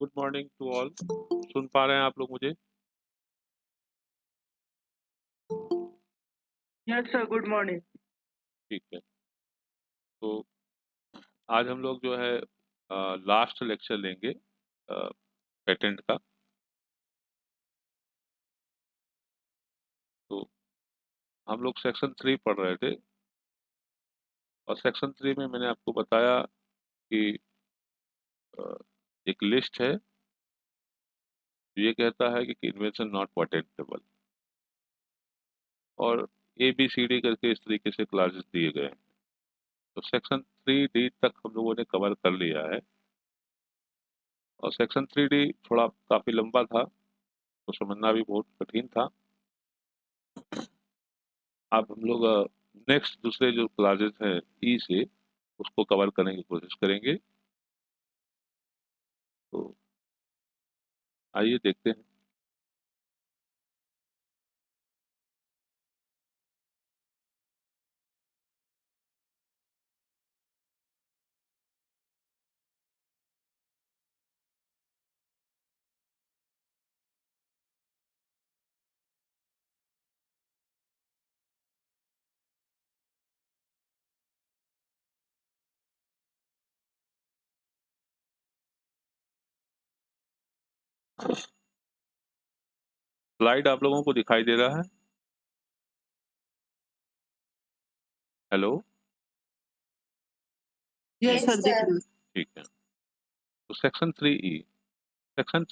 Good morning to all. सुन पा रहे हैं आप लोग मुझे? Yes sir, good morning. ठीक है। तो आज हम लोग जो है लास्ट लेक्चर लेंगे पेटेंट का। तो हम लोग सेक्शन 3 पढ़ रहे थे और सेक्शन 3 में मैंने आपको बताया कि अ, एक लिस्ट है जो ये कहता है कि इन्वेंशन नॉट पेटेंटेबल, और ABCD करके इस तरीके से क्लासेस दिए गए हैं। तो सेक्शन 3D तक हम लोगों ने कवर कर लिया है और सेक्शन 3D थोड़ा काफी लंबा था तो समझना भी बहुत कठिन था। अब हम लोग नेक्स्ट दूसरे जो क्लासेस हैं ई से उसको कवर करने की कोशिश करेंगे। तो आइए देखते हैं। स्लाइड आप लोगों को दिखाई दे रहा है? हेलो? यस सर, देख रहे ठीक है। तो सेक्शन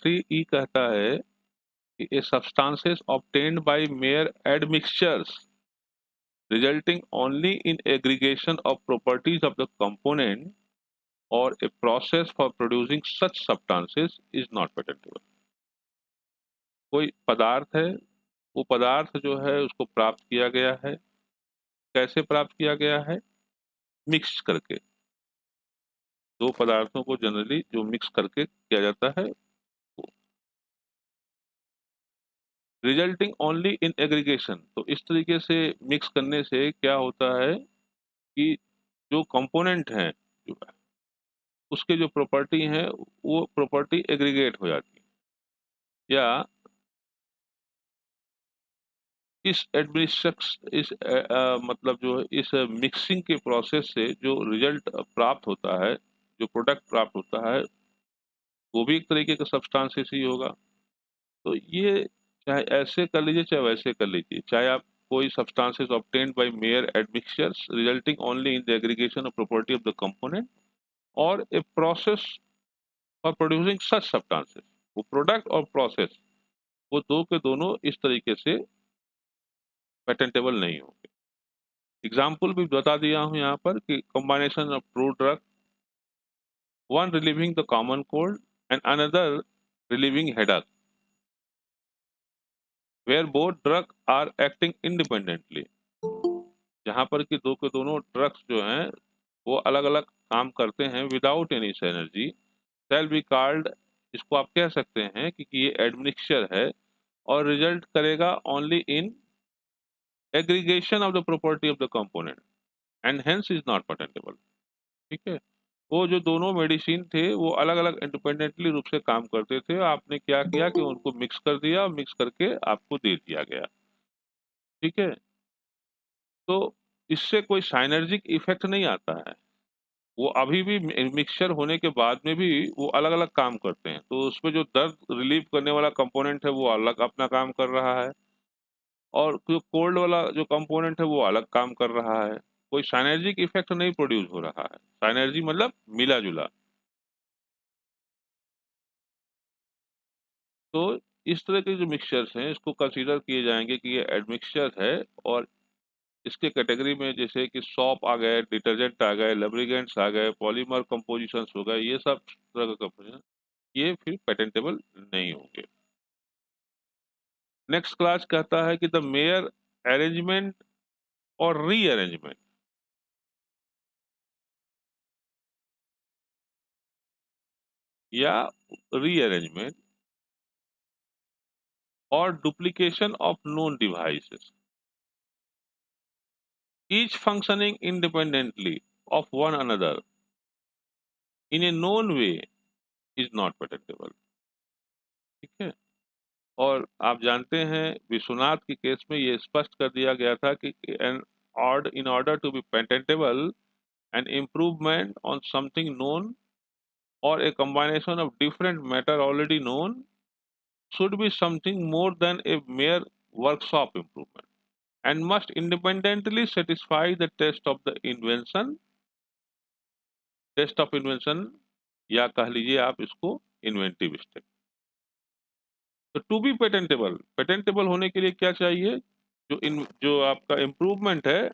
3E कहता है कि a substances obtained by mere admixtures resulting only in aggregation of properties of the component or a process for producing such substances is not patentable। कोई पदार्थ है, वो पदार्थ जो है उसको प्राप्त किया गया है। कैसे प्राप्त किया गया है? मिक्स करके। दो पदार्थों को जनरली जो मिक्स करके किया जाता है, रिजल्टिंग ओनली इन एग्रीगेशन। तो इस तरीके से मिक्स करने से क्या होता है कि जो कंपोनेंट हैं, जो उसके जो प्रॉपर्टी हैं वो प्रॉपर्टी एग्रीगेट हो जाती है, या इस एडमिनिस्ट्रेशन मतलब जो है इस मिक्सिंग के प्रोसेस से जो रिजल्ट प्राप्त होता है, जो प्रोडक्ट प्राप्त होता है, वो भी एक तरीके का सब्सटेंसेस ही होगा। तो ये चाहे ऐसे कर लीजिए चाहे वैसे कर लीजिए, चाहे आप कोई substances obtained by mere admixtures resulting only in the aggregation of property of the component और a process for producing such substances. वो प्रोडक्ट और प्रोसेस, वो दो के दोनों इस तरीके से पेटेंटेबल नहीं होंगे। एग्जाम्पल भी बता दिया हूं यहाँ पर कि combination of two drug, one relieving the common cold and another relieving headache, where both drug are acting independently. जहां पर कि दो के दोनों ड्रग्स जो हैं वो अलग अलग काम करते हैं without any energy, shall be called, इसको आप कह सकते हैं कि ये एडमिक्सचर है और रिजल्ट करेगा only in aggregation of the property of the component and hence is not patentable. ठीक है। वो जो दोनों मेडिसिन थे वो अलग अलग इंडिपेंडेंटली रूप से काम करते थे, आपने क्या किया कि उनको मिक्स कर दिया और मिक्स करके आपको दे दिया गया। ठीक है। तो इससे कोई साइनर्जिक इफेक्ट नहीं आता है। वो अभी भी मिक्सचर होने के बाद में भी वो अलग अलग काम करते हैं, तो उसमें जो दर्द रिलीव करने वाला कंपोनेंट है वो अलग अपना काम कर रहा है, और जो कोल्ड वाला जो कंपोनेंट है वो अलग काम कर रहा है। कोई साइनर्जिक इफेक्ट नहीं प्रोड्यूस हो रहा है। साइनर्जी मतलब मिला जुला। तो इस तरह के जो मिक्सचर्स हैं इसको कंसीडर किए जाएंगे कि ये एडमिक्सचर है, और इसके कैटेगरी में जैसे कि सॉप आ गए, डिटर्जेंट आ गए, लब्रिगेंट्स आ गए, पॉलीमर कंपोजिशंस हो गए, ये सब तरह का कंपोजिशन, ये फिर पेटेंटेबल नहीं होंगे। नेक्स्ट क्लास कहता है कि द मेयर अरेंजमेंट और रीअरेंजमेंट या रीअरेंजमेंट और duplication of known devices, each functioning independently of one another in a known way is not patentable। ठीक है। और आप जानते हैं विश्वनाथ के केस में ये स्पष्ट कर दिया गया था कि एन ऑर्ड in order to be patentable an improvement on something known or a combination of different matter already known should be something more than a mere workshop improvement and must independently satisfy the test of invention या कह लीजिए आप इसको inventive step. तो to be patentable होने के लिए क्या चाहिए? जो आपका इम्प्रूवमेंट है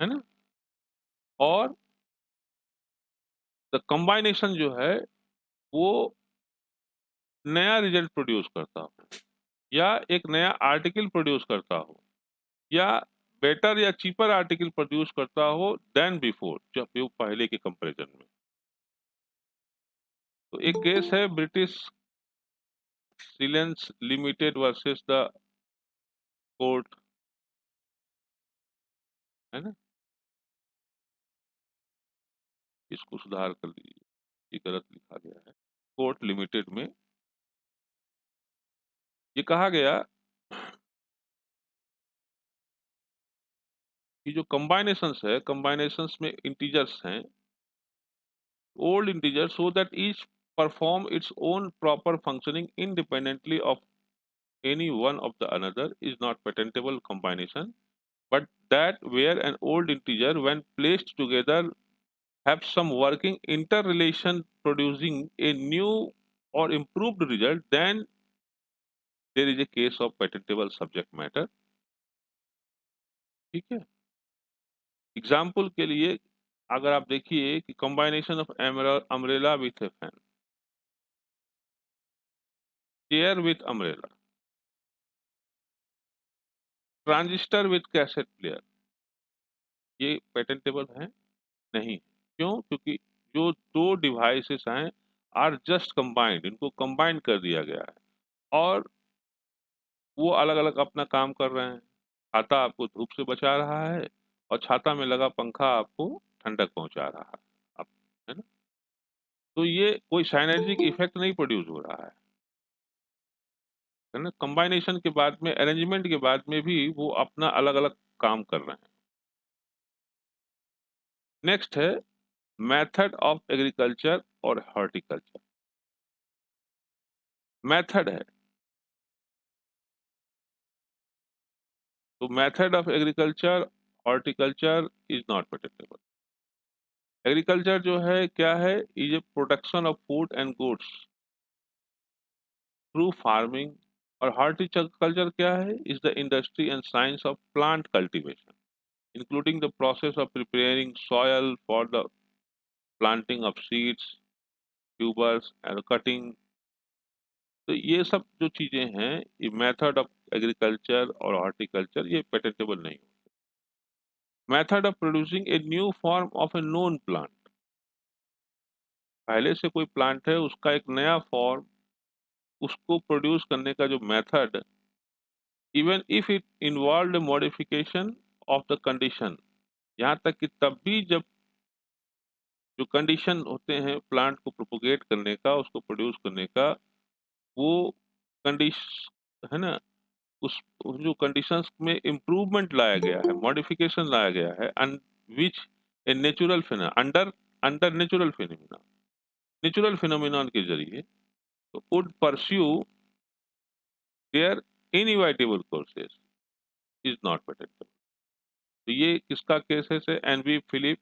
ना, और द कॉम्बिनेशन जो है वो नया रिजल्ट प्रोड्यूस करता हो, या एक नया आर्टिकल प्रोड्यूस करता हो, या बेटर या चीपर आर्टिकल प्रोड्यूस करता हो देन बिफोर, जब वो पहले के कंपैरिजन में। तो एक केस है British Celanese limited versus the court, है ना, इसको सुधार कर लीजिए, ये गलत लिखा गया है। कोर्ट लिमिटेड में ये कहा गया कि जो कॉम्बाइनेशंस है, कॉम्बाइनेशंस में इंटीजर्स हैं, old integers, so that each perform its own proper functioning independently of any one of the another is not patentable combination, but that where an old integer when placed together have some working interrelation producing a new or improved result, then there is a case of patentable subject matter। ठीक है। Example के लिए अगर आप देखिए कि combination of umbrella with a fan, chair with umbrella, transistor with cassette player, ये patentable है? नहीं। क्यों? क्योंकि जो दो डिवाइसेस हैं आर जस्ट कंबाइंड, इनको कंबाइन कर दिया गया है और वो अलग अलग अपना काम कर रहे हैं। छाता आपको धूप से बचा रहा है और छाता में लगा पंखा आपको ठंडक पहुंचा रहा है। आप, है ना? तो ये कोई साइनर्जिक इफेक्ट नहीं प्रोड्यूस हो रहा है ना। कंबाइनेशन के बाद में, अरेंजमेंट के बाद में भी वो अपना अलग अलग काम कर रहे हैं। नेक्स्ट है मेथड ऑफ एग्रीकल्चर और हॉर्टिकल्चर। मेथड है, तो method of agriculture horticulture is not patentable. Agriculture जो है क्या है? Is a production of food and goods through farming. और हॉर्टिकल्चर क्या है? Is the industry and science of plant cultivation including the process of preparing soil for the planting of seeds, tubers and cutting. तो ये सब जो चीजें हैं, ये मेथड ऑफ एग्रीकल्चर और हॉर्टिकल्चर, ये पेटेंटेबल नहीं। Method of producing a new form of A known plant, पहले से कोई प्लांट है उसका एक नया फॉर्म, उसको प्रोड्यूस करने का जो method, even if it involve modification of the condition, यहाँ तक कि तब भी जब जो कंडीशन होते हैं प्लांट को प्रोपोगेट करने का, उसको प्रोड्यूस करने का, वो कंडीशन, है ना, उस जो कंडीशंस में इम्प्रूवमेंट लाया गया है, मॉडिफिकेशन लाया गया है, एंड विच ए नेचुरल फिना अंडर अंडर नेचुरल फिनोमिनन के जरिए, तो would pursue their inevitable courses is not patentable. तो ये किसका केस है? से एनवी फिलिप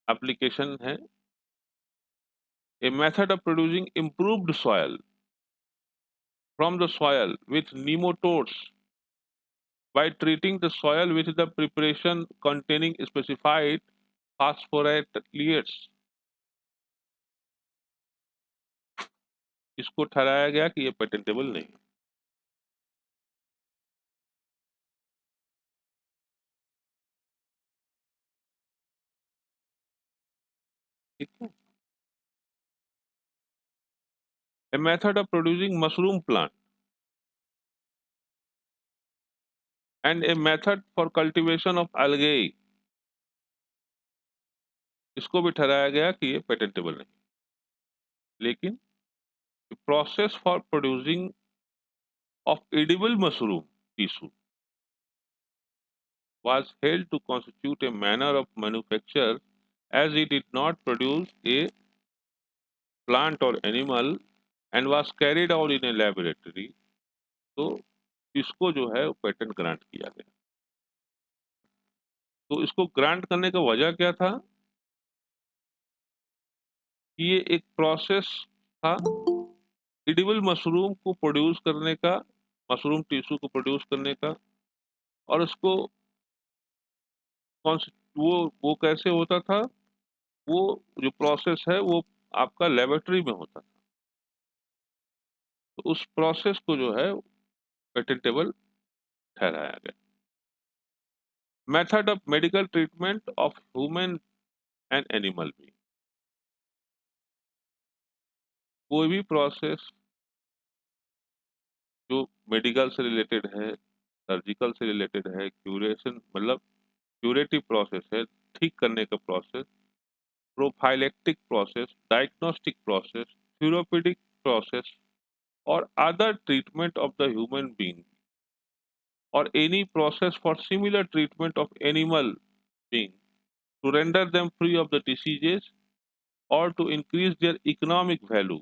एप्लीकेशन है। ए method of producing improved soil from the soil with nematodes by treating the soil with the preparation containing specified phosphorate, इसको ठहराया गया कि ये पेटेंटेबल नहीं। ठीक है। A method of producing mushroom plant and a method for cultivation of algae, इसको भी ठहराया गया कि ये पेटेंटेबल नहीं। लेकिन The process for producing of edible mushroom tissue was held to constitute a manner of manufacture as it did not produce a plant or animal and was carried out in a laboratory. तो इसको जो है patent grant किया गया। तो इसको grant करने का वजह क्या था कि ये एक प्रोसेस था एडिबल मशरूम को प्रोड्यूस करने का, मशरूम टिश्यू को प्रोड्यूस करने का, और उसको वो कैसे होता था, वो जो प्रोसेस है वो आपका लेबोरेटरी में होता था। तो उस प्रोसेस को जो है पेटेंटेबल ठहराया गया। Method of medical treatment of human and animal being, कोई भी प्रोसेस जो मेडिकल से रिलेटेड है, सर्जिकल से रिलेटेड है, क्यूरेशन मतलब क्यूरेटिव प्रोसेस है, ठीक करने का process, prophylactic process, diagnostic process, therapeutic process और other treatment of the human being or any process for similar treatment of animal being to render them free of the diseases or to increase their economic value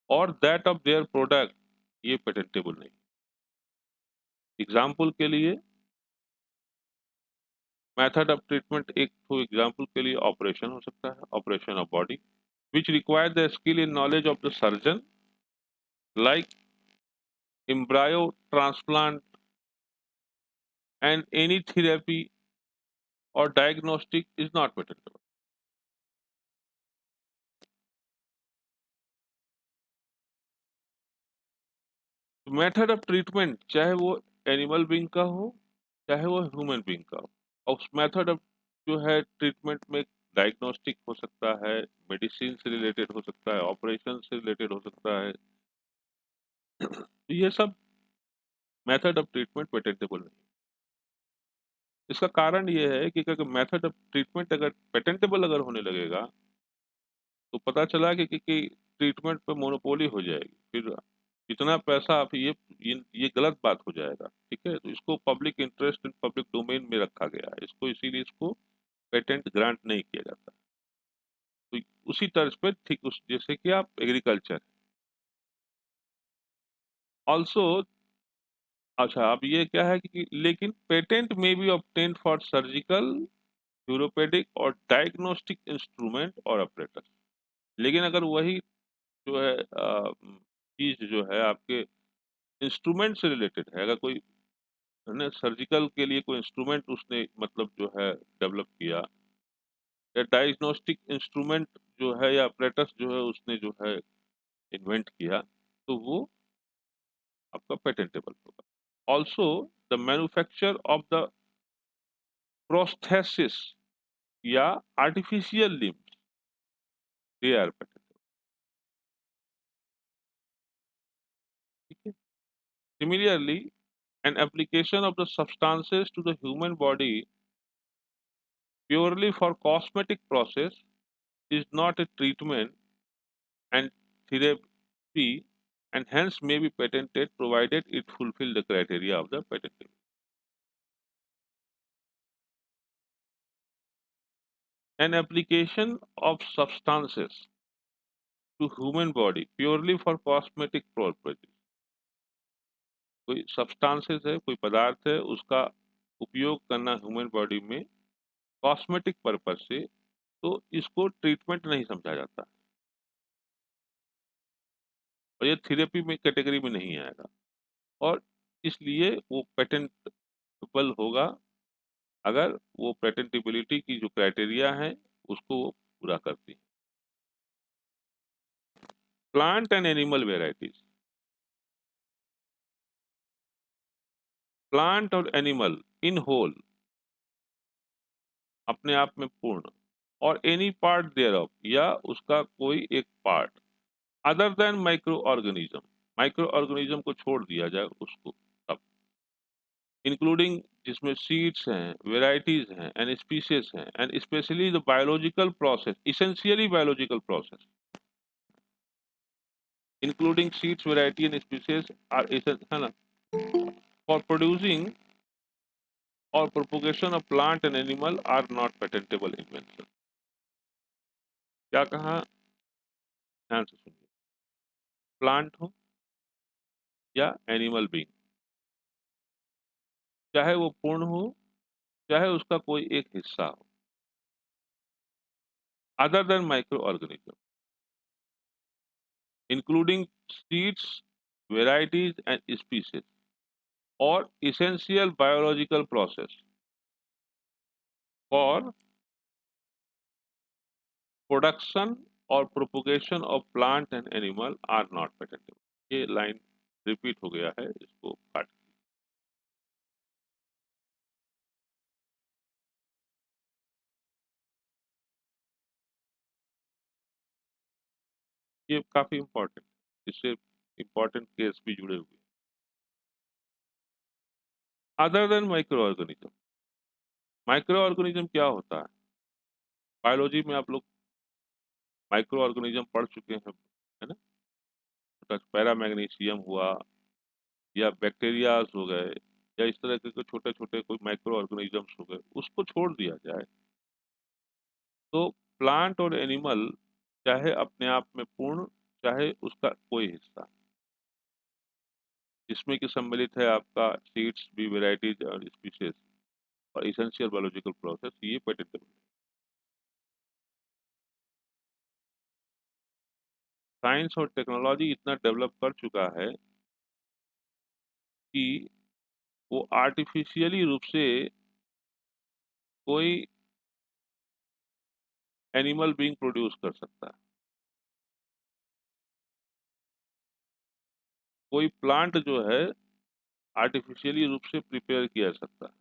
or that of their product, ये patentable नहीं। Example के लिए method of treatment, एक तो example के लिए operation हो सकता है, operation of body which require the skill in knowledge of the surgeon like embryo transplant and any therapy or diagnostic is not patentable. Method of treatment चाहे वो animal being का हो चाहे वो ह्यूमन बीइंग का हो, और उस मेथड ऑफ जो है ट्रीटमेंट में डायग्नोस्टिक हो सकता है, मेडिसिन से रिलेटेड हो सकता है, ऑपरेशन से रिलेटेड हो सकता है, तो ये सब मेथड ऑफ ट्रीटमेंट पेटेंटेबल नहीं। इसका कारण ये है कि अगर मेथड ऑफ ट्रीटमेंट अगर पेटेंटेबल अगर होने लगेगा तो पता चला कि ट्रीटमेंट पे मोनोपोली हो जाएगी, फिर इतना पैसा आप ये गलत बात हो जाएगा। ठीक है, तो इसको public interest in public domain में रखा गया है, इसको इसीलिए इसको पेटेंट ग्रांट नहीं किया जाता। तो उसी तर्ज पे ठीक उस जैसे कि आप एग्रीकल्चर ऑल्सो, अच्छा अब ये क्या है कि लेकिन पेटेंट में भी ऑब्टेन फॉर सर्जिकल, यूरोपेडिक और डायग्नोस्टिक इंस्ट्रूमेंट और ऑपरेटर। लेकिन अगर वही जो है चीज जो है आपके इंस्ट्रूमेंट से रिलेटेड है, अगर कोई है ना सर्जिकल के लिए कोई इंस्ट्रूमेंट उसने मतलब जो है डेवलप किया, या डायग्नोस्टिक इंस्ट्रूमेंट जो है या अपरेटस जो है उसने जो है इन्वेंट किया, तो वो आपका पेटेंटेबल होगा। Also the manufacture of the prosthesis या artificial limbs, they are patentable. ठीक है, similarly an application of the substances to the human body purely for cosmetic process is not a treatment and therapy and hence may be patented provided it fulfill the criteria of the patentability. An application of substances to human body purely for cosmetic purposes, कोई substances है, कोई पदार्थ है, उसका उपयोग करना human body में cosmetic purpose से, तो इसको ट्रीटमेंट नहीं समझा जाता और ये थेरेपी में कैटेगरी में नहीं आएगा, और इसलिए वो पेटेंटेबल होगा अगर वो पेटेंटेबिलिटी की जो क्राइटेरिया है उसको वो पूरा करती है। Plant and animal varieties, plant और एनिमल इन होल अपने आप में पूर्ण, और एनी पार्ट देयर ऑफ या उसका कोई एक part, other than micro organism, micro organism को छोड़ दिया जाए उसको, तब इंक्लूडिंग जिसमें सीड्स हैं, वेराइटीज हैं एंड स्पीसीज हैं and specially the biological process, essentially biological process, including seeds, variety and species are essential, है ना, for producing or propagation of plant and animal are not patentable invention. क्या कहा, ध्यान से सुनिए, प्लांट हो या एनिमल बीइंग, चाहे वो पूर्ण हो चाहे उसका कोई एक हिस्सा हो, other than micro organism, including seeds, varieties and species, और essential biological process for production or propagation of plant and animal are not patentable. ये लाइन रिपीट हो गया है, इसको काट, ये काफी इंपॉर्टेंट, इससे इंपॉर्टेंट केस भी जुड़े हुए। Other than micro organism, micro organism क्या होता है, बायोलॉजी में आप लोग माइक्रो ऑर्गेनिज्म पढ़ चुके हैं, है ना, तो पैरामैग्नीशियम हुआ या बैक्टीरियाज हो गए या इस तरह के छोटे छोटे कोई माइक्रो ऑर्गेनिजम्स हो गए, उसको छोड़ दिया जाए तो प्लांट और एनिमल चाहे अपने आप में पूर्ण चाहे उसका कोई हिस्सा, जिसमें कि सम्मिलित है आपका सीड्स भी, वेराइटीज और स्पीशीज और इसेंशियल बायोलॉजिकल प्रोसेस, ये पेटेंटेबल। साइंस और टेक्नोलॉजी इतना डेवलप कर चुका है कि वो आर्टिफिशियली रूप से कोई एनिमल बीइंग प्रोड्यूस कर सकता है, कोई प्लांट जो है आर्टिफिशियली रूप से प्रिपेयर किया जा सकता है,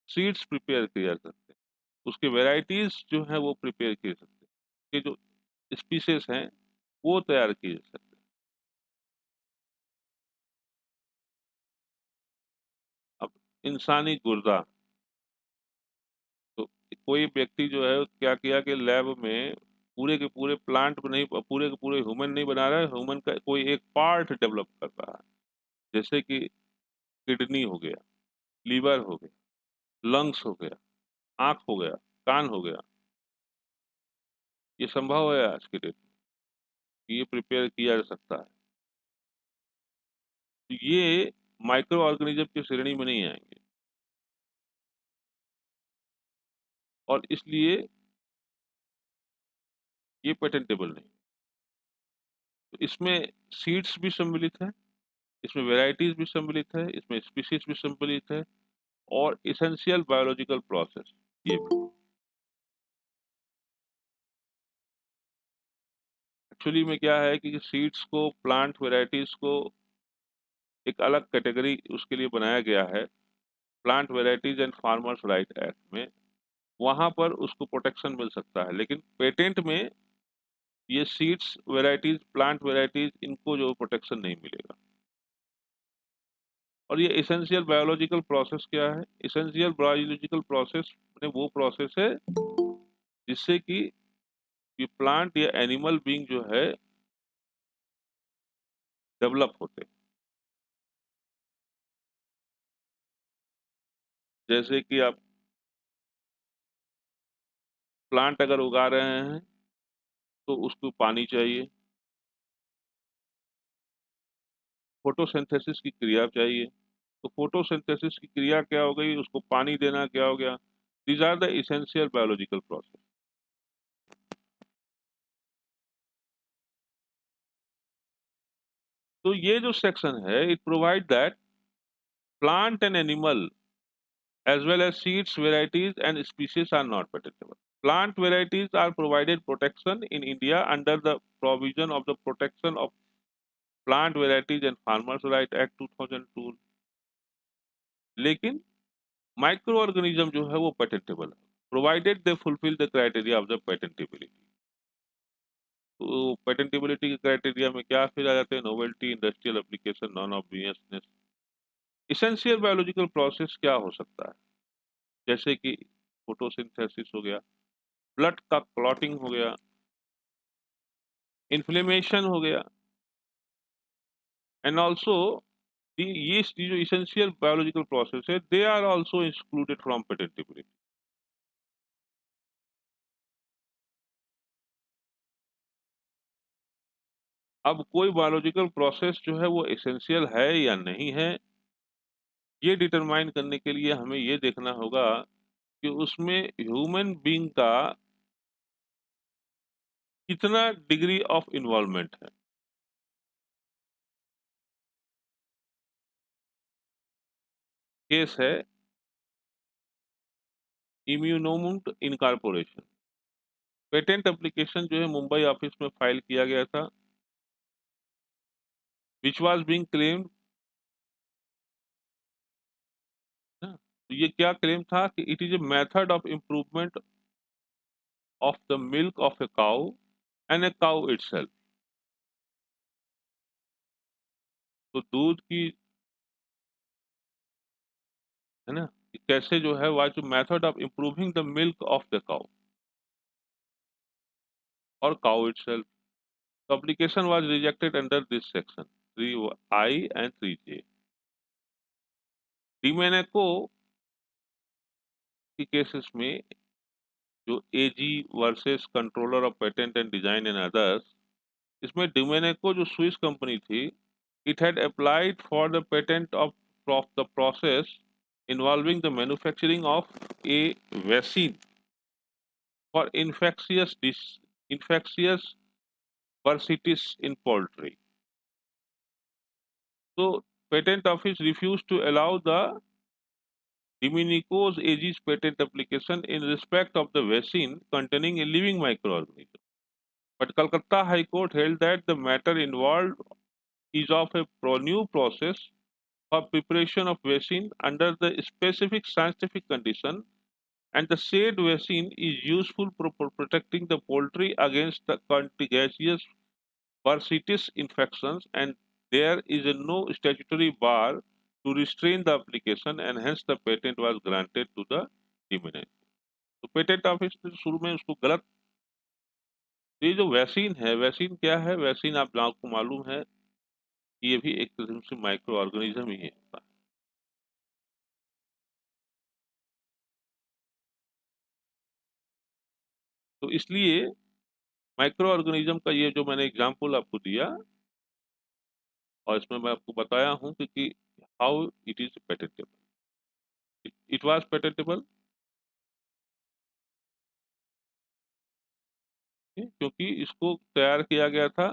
सीड्स प्रिपेयर किया जा सकते हैं, उसके वेराइटीज जो है वो प्रिपेयर किए जा सकते हैं, ये जो स्पीसीज हैं वो तैयार किए जा सकते हैं। अब इंसानी गुर्दा, तो कोई व्यक्ति जो है क्या किया कि लैब में पूरे के पूरे प्लांट नहीं, पूरे के पूरे ह्यूमन नहीं बना रहा है, ह्यूमन का कोई एक पार्ट डेवलप कर रहा है, जैसे कि किडनी हो गया, लीवर हो गया, लंग्स हो गया, आंख हो गया, कान हो गया, ये संभव है आज के डेट में कि ये प्रिपेयर किया जा सकता है, तो ये माइक्रो ऑर्गेनिज्म की श्रेणी में नहीं आएंगे और इसलिए ये पेटेंटेबल नहीं। तो इसमें सीड्स भी सम्मिलित है, इसमें वेराइटीज भी सम्मिलित है, इसमें स्पीशीज भी सम्मिलित है और इसेंशियल बायोलॉजिकल प्रोसेस ये भी। एक्चुअली में क्या है कि सीड्स को, प्लांट वेराइटीज को एक अलग कैटेगरी उसके लिए बनाया गया है plant varieties and farmers right act में, वहां पर उसको प्रोटेक्शन मिल सकता है, लेकिन पेटेंट में ये सीड्स, वेराइटीज, प्लांट वेराइटीज, इनको जो प्रोटेक्शन नहीं मिलेगा। और ये एसेंशियल बायोलॉजिकल प्रोसेस क्या है, एसेंशियल बायोलॉजिकल प्रोसेस वो प्रोसेस है जिससे कि ये प्लांट या एनिमल बीइंग जो है डेवलप होते हैं। जैसे कि आप प्लांट अगर उगा रहे हैं तो उसको पानी चाहिए, फोटोसिंथेसिस की क्रिया चाहिए, तो फोटोसिंथेसिस की क्रिया क्या हो गई, उसको पानी देना क्या हो गया, these are the essential biological process. तो ये जो सेक्शन है, it provide that plant and animal as well as seeds, varieties and species are not patentable. Plant varieties are provided protection in India under the provision of the Protection of Plant Varieties and Farmers Right Act 2002, लेकिन micro organism जो है वो patentable है provided they fulfil the criteria of the patentability. तो patentability के criteria में क्या फिर आ जाते हैं, novelty, industrial application, non obviousness. Essential biological process क्या हो सकता है, जैसे कि फोटोसिंथेसिस हो गया, ब्लड का क्लॉटिंग हो गया, इन्फ्लेमेशन हो गया, एंड ऑल्सो ये जो इसेंशियल बायोलॉजिकल प्रोसेस है, they are also excluded from patentability. अब कोई बायोलॉजिकल प्रोसेस जो है वो एसेंशियल है या नहीं है, ये डिटरमाइन करने के लिए हमें ये देखना होगा कि उसमें ह्यूमन बीइंग का कितना डिग्री ऑफ इन्वॉल्वमेंट है। केस है इम्यूनोमुंट इनकॉर्पोरेशन। पेटेंट एप्लीकेशन जो है मुंबई ऑफिस में फाइल किया गया था, विच वाज बीइंग क्लेम्ड ना। तो ये क्या क्लेम था कि it is a method of improvement of the milk of a cow and a cow itself. तो दूध की, है ना, कि कैसे जो है was method of improving the milk of the cow और cow itself. The application was rejected under this section 3I and 3J. Dimminaco की केसेस में जो AG versus controller of patent and design and others, इसमें Dimminaco जो Swiss company थी, it had applied for the patent of the process involving the manufacturing of a vaccine for infectious bursitis in poultry. So patent office refused to allow the Domenico's AG's patent application in respect of the vaccine containing a living microorganism. But Calcutta High Court held that the matter involved is of a new process for preparation of vaccine under the specific scientific condition, and the said vaccine is useful for protecting the poultry against the contagious bursitis infections, and there is a no statutory bar to restrain the application, and hence the patent was granted to the Dominic. तो patent office ने शुरू में उसको गलत, ये जो vaccine है, vaccine क्या है, वैक्सीन आप आपको मालूम है कि ये भी एक किस्म से माइक्रो ऑर्गेनिज्म ही होता है। तो इसलिए माइक्रो ऑर्गेनिज्म का ये जो मैंने एग्जांपल आपको दिया, और इसमें मैं आपको बताया हूं कि how it is patentable. It was patentable क्योंकि इसको तैयार किया गया था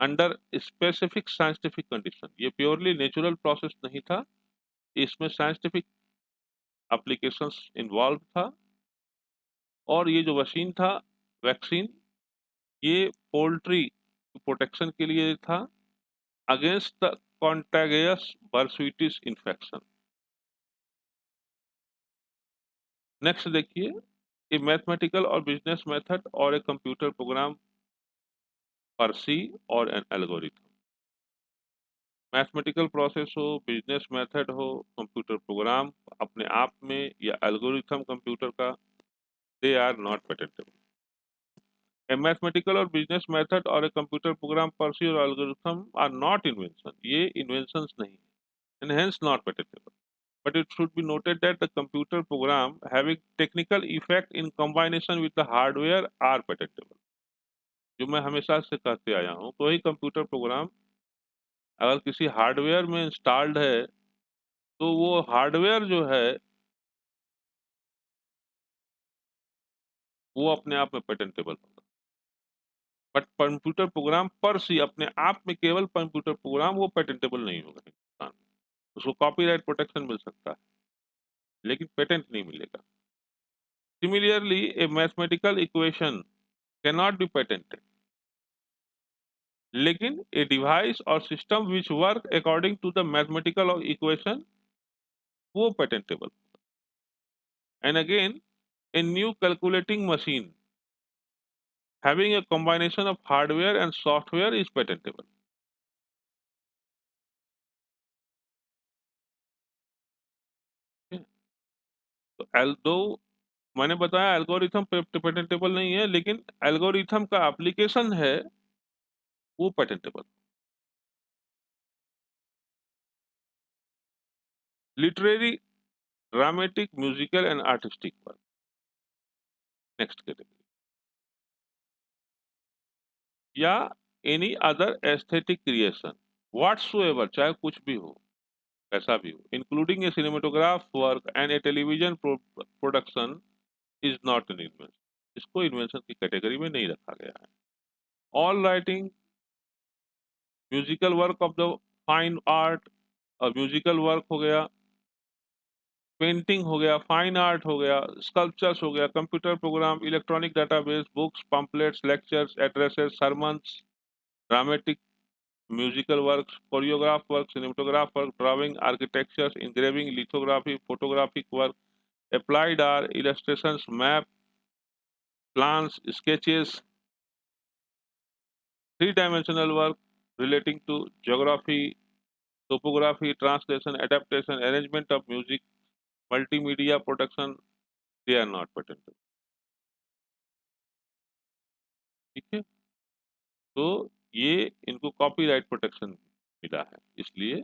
अंडर स्पेसिफिक साइंटिफिक कंडीशन। ये प्योरली नेचुरल प्रोसेस नहीं था, इसमें साइंटिफिक एप्लीकेशंस इन्वॉल्व था। और ये जो वैक्सीन था, वैक्सीन, ये पोल्ट्री प्रोटेक्शन के लिए था against the contagious bursitis infection. Next देखिए, ए मैथमेटिकल और बिजनेस मेथड और a computer program per se और एन एल्गोरिथम। मैथमेटिकल प्रोसेस हो, बिजनेस मेथड हो, कंप्यूटर प्रोग्राम अपने आप में, या एल्गोरिथम कंप्यूटर का, they are not patentable. A mathematical or business method or a computer program pursue or algorithm are not invention. ये inventions नहीं है, and hence not patentable. But it should be noted that the computer program having technical effect in combination with the hardware are patentable. जो मैं हमेशा से कहते आया हूँ, कोई कंप्यूटर प्रोग्राम अगर किसी हार्डवेयर में इंस्टॉल्ड है, तो वो हार्डवेयर जो है वो अपने आप में पेटेंटेबल होगा। बट कंप्यूटर प्रोग्राम पर सी अपने आप में, केवल कंप्यूटर प्रोग्राम, वो पेटेंटेबल नहीं होगा। उसको कॉपीराइट प्रोटेक्शन मिल सकता है, लेकिन पेटेंट नहीं मिलेगा। Similarly a mathematical equation can not be patented, लेकिन ए डिवाइस और system which work according to the mathematical equation, वो patentable. And again, a new calculating machine having a combination of hardware and software is patentable. तो दो मैंने बताया algorithm patentable नहीं है, लेकिन एल्गोरिथम का एप्लीकेशन है वो patentable. Literary, dramatic, musical and artistic work, next category. या any other aesthetic creation whatsoever, चाहे कुछ भी हो, कैसा भी हो, including a cinematograph work and a television production is not an invention. इसको इन्वेंशन की कैटेगरी में नहीं रखा गया है। All writing, musical work of the fine art, और म्यूजिकल वर्क हो गया, पेंटिंग हो गया, फाइन आर्ट हो गया, स्कल्पचर्स हो गया, computer program, electronic database, books, pamphlets, lectures, addresses, sermons, dramatic, musical work, choreograph work, cinematograph work, drawing, architecture, engraving, lithography, photographic work, applied art, illustrations, map, plans, sketches, three-dimensional work relating to geography, topography, translation, adaptation, arrangement of music, multimedia production, they are not patentable। ठीक है, तो ये इनको copyright protection मिला है, इसलिए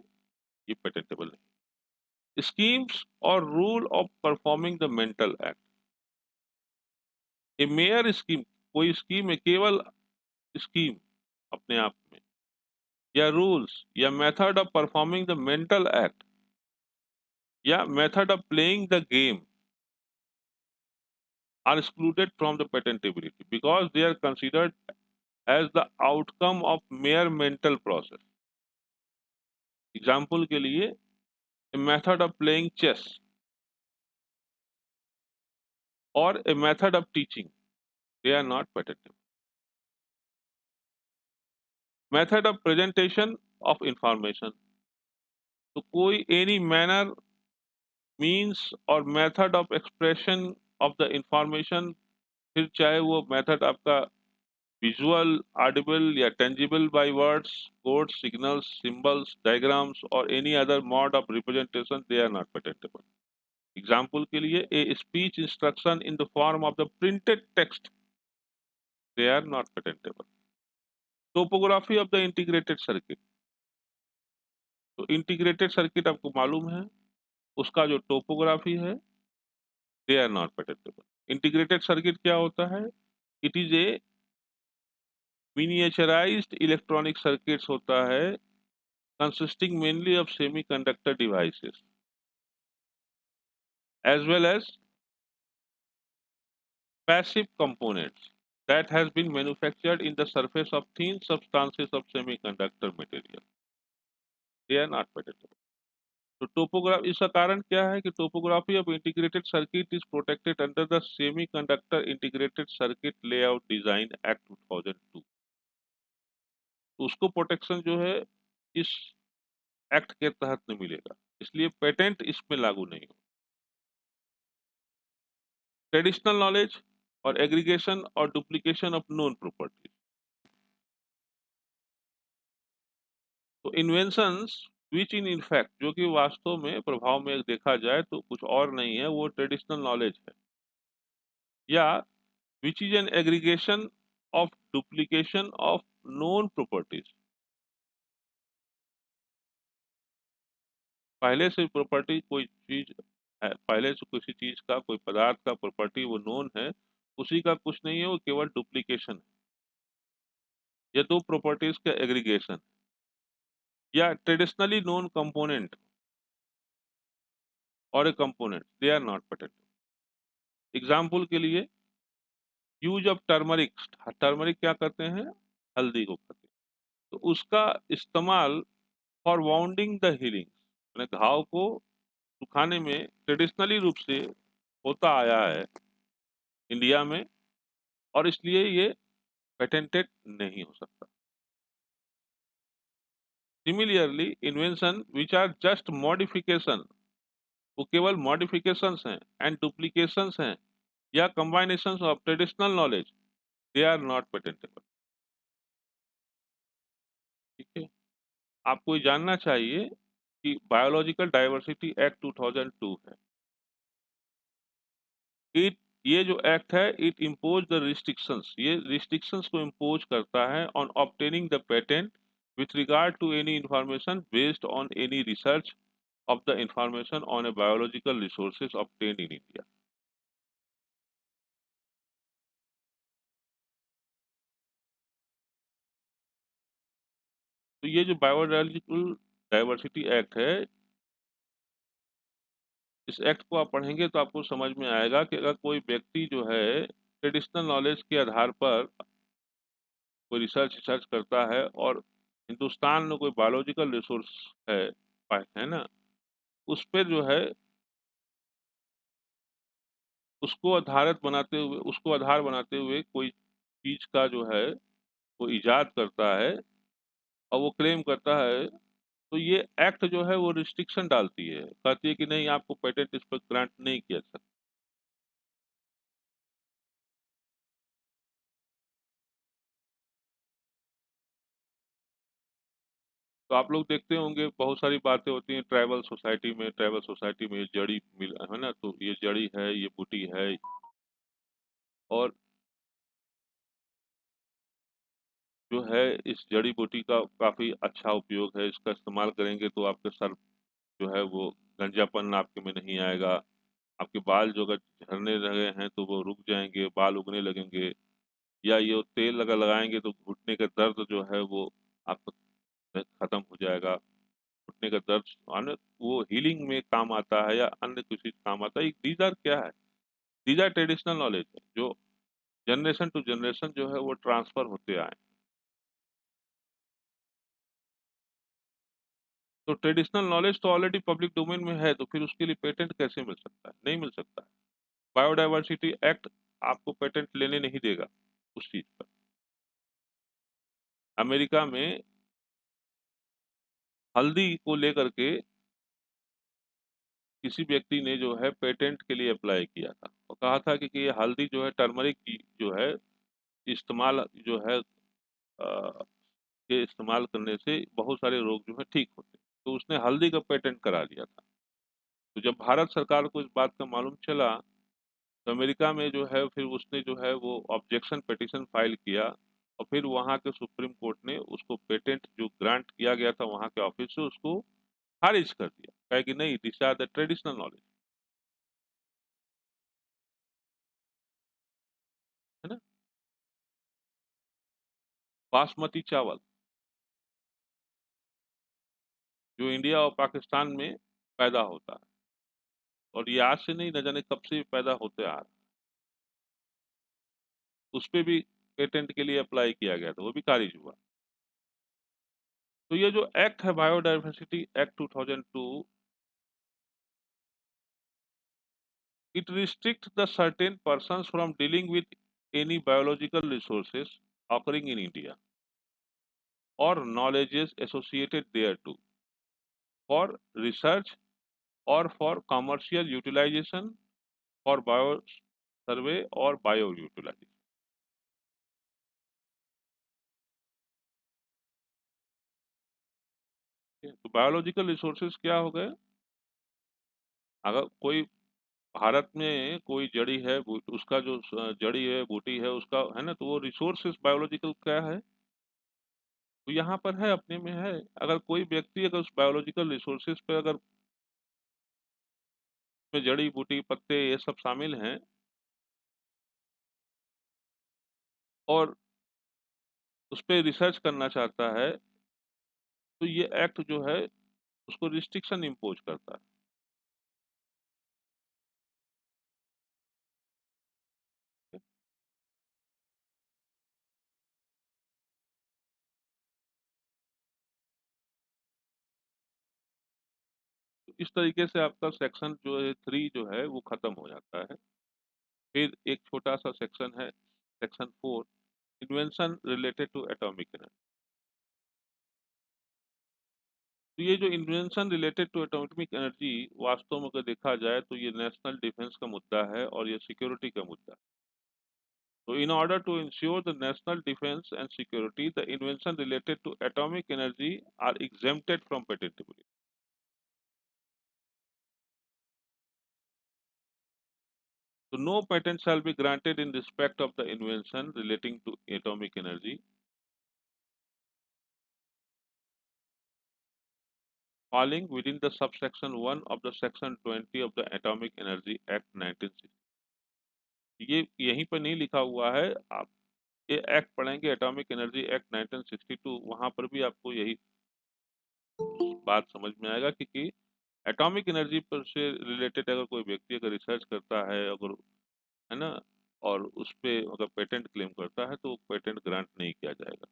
ये patentable नहीं। स्कीम्स और rule of performing the mental act, a mere scheme, कोई स्कीम है, केवल स्कीम अपने आप में, या रूल्स या method of performing the mental act, या method of playing the game are excluded from the patentability because they are considered as the outcome of mere mental process। Example के लिए, a method of playing chess or a method of teaching, they are not patentable। Method of presentation of information, तो कोई any manner, means और method of expression of the information, फिर चाहे वो method आपका visual, audible या tangible by words, codes, signals, symbols, diagrams और any other mode of representation, they are not patentable. Example के लिए, a speech instruction in the form of the printed text, they are not patentable. Topography of the integrated circuit, तो integrated circuit आपको मालूम है, उसका जो topography है, they are not patentable. Integrated circuit क्या होता है? It is a miniaturised electronic circuits होता है, consisting mainly of semiconductor devices as well as passive components that has been manufactured in the surface of thin substances of semiconductor material, they are not patentable। तो टोपोग्राफ, इसका कारण क्या है कि topography of integrated circuit is protected under the semiconductor integrated circuit layout design act 2002। तो उसको protection जो है इस एक्ट के तहत नहीं मिलेगा, इसलिए पेटेंट इसमें लागू नहीं हो। ट्रेडिशनल नॉलेज और एग्रीगेशन और डुप्लीकेशन ऑफ नोन प्रॉपर्टी, तो इन्वेंशंस विच इन इनफैक्ट, जो कि वास्तव में प्रभाव में देखा जाए तो कुछ और नहीं है, वो ट्रेडिशनल नॉलेज है, या which is an aggregation of duplication of known properties. पहले से प्रॉपर्टी कोई चीज है, पहले से किसी चीज का, कोई पदार्थ का प्रॉपर्टी वो नोन है, उसी का कुछ नहीं है, वो केवल डुप्लीकेशन है। ये दो प्रॉपर्टीज का एग्रीगेशन, या ट्रेडिशनली नोन कंपोनेंट और a component, they are not patentable. Example के लिए, यूज ऑफ टर्मरिक, टर्मरिक क्या करते हैं? हल्दी को करते हैं, तो उसका इस्तेमाल फॉर वाउंडिंग द हीलिंग, मैंने घाव को सुखाने में ट्रेडिशनली रूप से होता आया है इंडिया में, और इसलिए ये पेटेंटेड नहीं हो सकता। Similarly invention which are just modification, वो केवल मॉडिफिकेशंस हैं एंड डुप्लीकेशंस हैं, या combinations of traditional knowledge, they are not patentable. ठीक है, आपको ये जानना चाहिए कि बायोलॉजिकल डाइवर्सिटी एक्ट 2002 है, इट ये जो एक्ट है इट इम्पोज द रिस्ट्रिक्शंस, ये रिस्ट्रिक्शंस को इम्पोज करता है on obtaining the patent with regard to any information based on any research of the information on a biological resources obtained in India. तो ये जो बायोलॉजिकल डाइवर्सिटी एक्ट है, इस act को आप पढ़ेंगे तो आपको समझ में आएगा कि अगर कोई व्यक्ति जो है ट्रेडिशनल नॉलेज के आधार पर कोई रिसर्च रिसर्च करता है और हिंदुस्तान में कोई बायोलॉजिकल रिसोर्स है, है ना, उस पर जो है उसको आधार बनाते हुए कोई चीज का जो है वो इजाद करता है और वो क्लेम करता है, तो ये एक्ट जो है वो रिस्ट्रिक्शन डालती है, कहती है कि नहीं आपको पेटेंट इस पर ग्रांट नहीं किया जा सकता। तो आप लोग देखते होंगे बहुत सारी बातें होती हैं ट्राइबल सोसाइटी में जड़ी मिल है ना, तो ये जड़ी है, ये बूटी है, और जो है इस जड़ी बूटी का काफी अच्छा उपयोग है, इसका इस्तेमाल करेंगे तो आपके सर जो है वो गंजापन आपके में नहीं आएगा, आपके बाल जो अगर झड़ने लगे हैं तो वो रुक जाएंगे, बाल उगने लगेंगे, या ये तेल अगर लगाएंगे तो घुटने का दर्द जो है वो आपका खत्म हो जाएगा। घुटने का दर्द अन्य वो हीलिंग में काम आता है या अन्य किसी काम आता है। दीज आर क्या है, दीज आर ट्रेडिशनल नॉलेज है जो जनरेशन टू जनरेशन जो है वो ट्रांसफर होते आए। तो ट्रेडिशनल नॉलेज तो ऑलरेडी पब्लिक डोमेन में है, तो फिर उसके लिए पेटेंट कैसे मिल सकता है? नहीं मिल सकता है। बायोडायवर्सिटी एक्ट आपको पेटेंट लेने नहीं देगा उस चीज पर। अमेरिका में हल्दी को लेकर के किसी व्यक्ति ने जो है पेटेंट के लिए अप्लाई किया था और कहा था कि ये हल्दी जो है टर्मरिक की जो है इस्तेमाल जो है के इस्तेमाल करने से बहुत सारे रोग जो है ठीक होते हैं। तो उसने हल्दी का पेटेंट करा लिया था। तो जब भारत सरकार को इस बात का मालूम चला तो अमेरिका में जो है फिर उसने जो है वो ऑब्जेक्शन पिटीशन फाइल किया और फिर वहाँ के सुप्रीम कोर्ट ने उसको पेटेंट जो ग्रांट किया गया था वहाँ के ऑफिस से उसको खारिज कर दिया, कहे कि नहीं this are the traditional knowledge, है ना। बासमती चावल जो इंडिया और पाकिस्तान में पैदा होता है, और ये आज से नहीं न जाने कब से पैदा होते आ रहा है, उस पे भी पेटेंट के लिए अप्लाई किया गया था, वो भी खारिज हुआ। तो ये जो एक्ट है biodiversity act 2002, it restrict the certain persons from dealing with any biological resources occurring in India or knowledges associated thereto for research or for commercial utilization for bio survey or bio utilization। तो biological resources क्या हो गए? अगर कोई भारत में कोई जड़ी है उसका जो जड़ी है बूटी है उसका है ना, तो वो रिसोर्सेज बायोलॉजिकल क्या है, तो यहाँ पर है अपने में है। अगर कोई व्यक्ति अगर उस बायोलॉजिकल रिसोर्सेज पे अगर में जड़ी बूटी पत्ते ये सब शामिल हैं और उस पर रिसर्च करना चाहता है, तो ये एक्ट जो है उसको रिस्ट्रिक्शन इम्पोज करता है। तो इस तरीके से आपका सेक्शन जो है 3 जो है वो खत्म हो जाता है। फिर एक छोटा सा सेक्शन है section 4, invention related to atomic energy. तो ये जो invention related to atomic energy वास्तव में अगर देखा जाए तो ये नेशनल डिफेंस का मुद्दा है और ये सिक्योरिटी का मुद्दा है। So in order to ensure the national defense and security, the invention related to atomic energy are exempted from patentability. So no patent shall be granted in respect of the invention relating to atomic energy falling within the subsection 1 of the section 20 of the Atomic Energy Act 1960। ये यहीं पर नहीं लिखा हुआ है, आप ये act पढ़ेंगे एटॉमिक एनर्जी एक्ट 1962, वहां पर भी आपको यही बात समझ में आएगा कि एटॉमिक एनर्जी पर से रिलेटेड अगर कोई व्यक्ति अगर रिसर्च करता है, अगर है ना, और उस पे अगर पेटेंट क्लेम करता है तो पेटेंट ग्रांट नहीं किया जाएगा।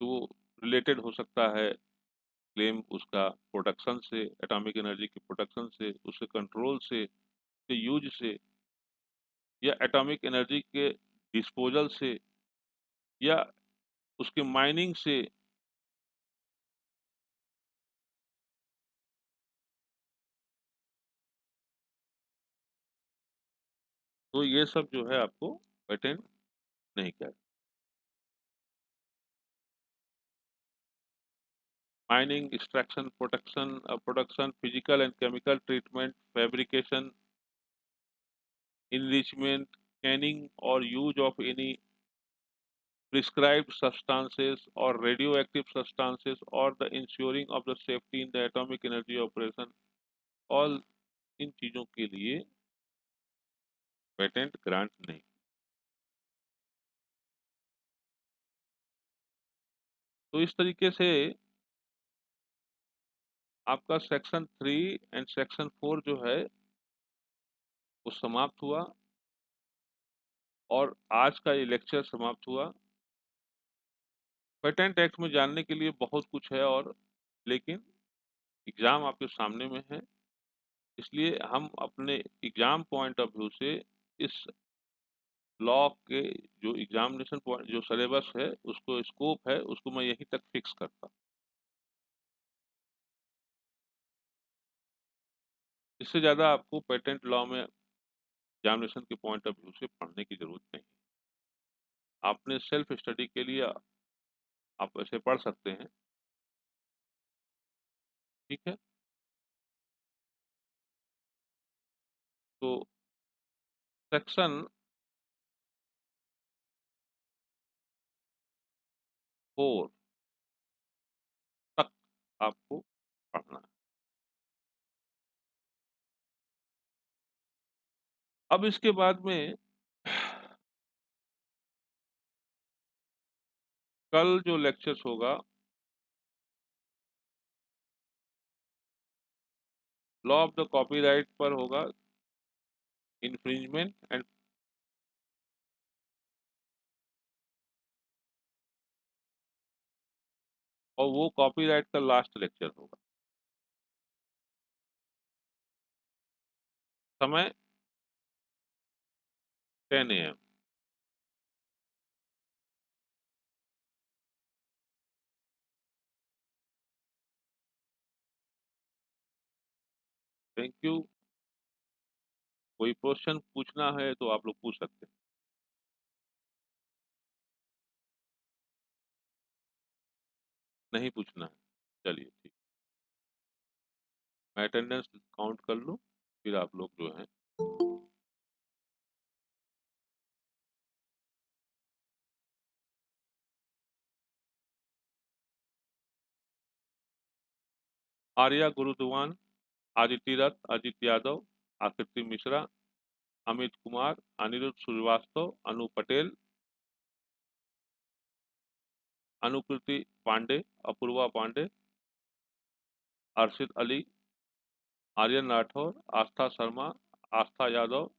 तो वो रिलेटेड हो सकता है क्लेम उसका प्रोडक्शन से, एटॉमिक एनर्जी की प्रोडक्शन से, उसके कंट्रोल से, उसके यूज से, या एटॉमिक एनर्जी के डिस्पोजल से, या उसके माइनिंग से। तो ये सब जो है आपको पेटेंट नहीं किया। Mining, extraction, production, physical and chemical treatment, fabrication, enrichment, canning or use of any prescribed substances or radioactive substances, or the ensuring of the safety in the atomic energy operation, all इन चीजों के लिए patent grant नहीं। तो इस तरीके से आपका section 3 and section 4 जो है वो समाप्त हुआ, और आज का ये लेक्चर समाप्त हुआ। पेटेंट एक्ट में जानने के लिए बहुत कुछ है, और लेकिन एग्जाम आपके सामने में है, इसलिए हम अपने एग्जाम पॉइंट ऑफ व्यू से इस लॉ के जो एग्जामिनेशन पॉइंट जो सिलेबस है, उसको स्कोप है, उसको मैं यहीं तक फिक्स करता। इससे ज़्यादा आपको पेटेंट लॉ में एग्जामिनेशन के पॉइंट ऑफ व्यू से पढ़ने की जरूरत नहीं। आपने सेल्फ स्टडी के लिए आप ऐसे पढ़ सकते हैं, ठीक है। तो सेक्शन 4 तक आपको पढ़ना है। अब इसके बाद में कल जो लेक्चर्स होगा लॉ ऑफ द कॉपीराइट पर होगा, इन्फ्रिंजमेंट एंड, और वो कॉपीराइट का लास्ट लेक्चर होगा। समय 10 AM। Thank you. कोई क्वेश्चन पूछना है तो आप लोग पूछ सकते हैं, नहीं पूछना है चलिए ठीक। मैं अटेंडेंस काउंट कर लूँ, फिर आप लोग जो है आर्या गुरुद्वान, आदित्य रथ, अजित यादव, आकृति मिश्रा, अमित कुमार, अनिरुद्ध श्रीवास्तव, अनु पटेल, अनुकृति पांडे, अपूर्वा पांडे, अर्शिद अली, आर्यन राठौर, आस्था शर्मा, आस्था यादव,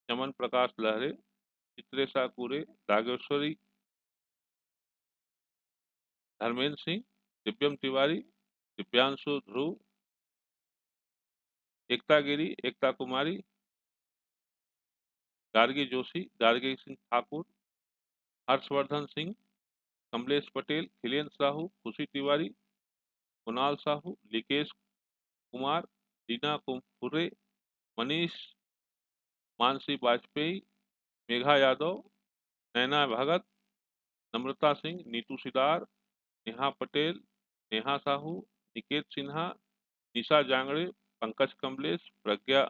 चमन प्रकाश लहरे, चित्रेशा कुरे, रागेश्वरी, धर्मेंद्र सिंह, दिव्यम तिवारी, दिव्यांशु ध्रुव, एकता गिरी, एकता कुमारी, गार्गी जोशी, गार्गी सिंह ठाकुर, हर्षवर्धन सिंह, कमलेश पटेल, खिलेन साहू, खुशी तिवारी, कुणाल साहू, लिकेश कुमार, रीना कुमपुरे, मनीष, मानसी वाजपेयी, मेघा यादव, नैना भगत, नम्रता सिंह, नीतू सिदार, नेहा पटेल, नेहा साहू, निकेत सिन्हा, निशा जांगड़े, पंकज कमलेश, प्रज्ञा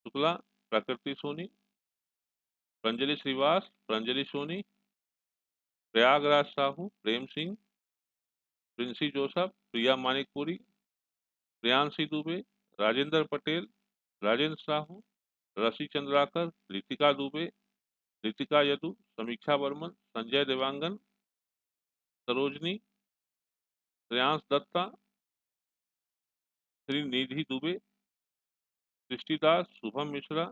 शुक्ला, प्रकृति सोनी, प्रंजलि श्रीवास, प्रंजलि सोनी, प्रयागराज साहू, प्रेम सिंह, प्रिंसी जोसफ, प्रिया मानिकपुरी, प्रियांशी दुबे, राजेंद्र पटेल, राजेंद्र साहू, रसी चंद्राकर, रितिका दुबे, रितिका यदु, समीक्षा वर्मन, संजय देवांगन, सरोजनी, श्रेयांश दत्ता, श्रीनिधि दुबे, सृष्टि दास, शुभम मिश्रा,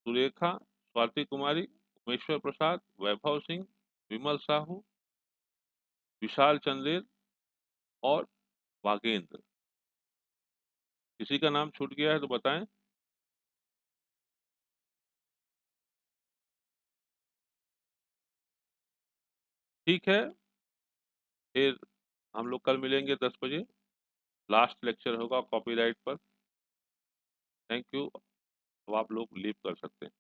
सुरेखा, स्वाति कुमारी, उमेश्वर प्रसाद, वैभव सिंह, विमल साहू, विशाल चंदेल और वागेंद्र। किसी का नाम छूट गया है तो बताएं। ठीक है, फिर हम लोग कल मिलेंगे 10 बजे। लास्ट लेक्चर होगा कॉपीराइट पर। Thank you. अब आप लोग लीव कर सकते हैं।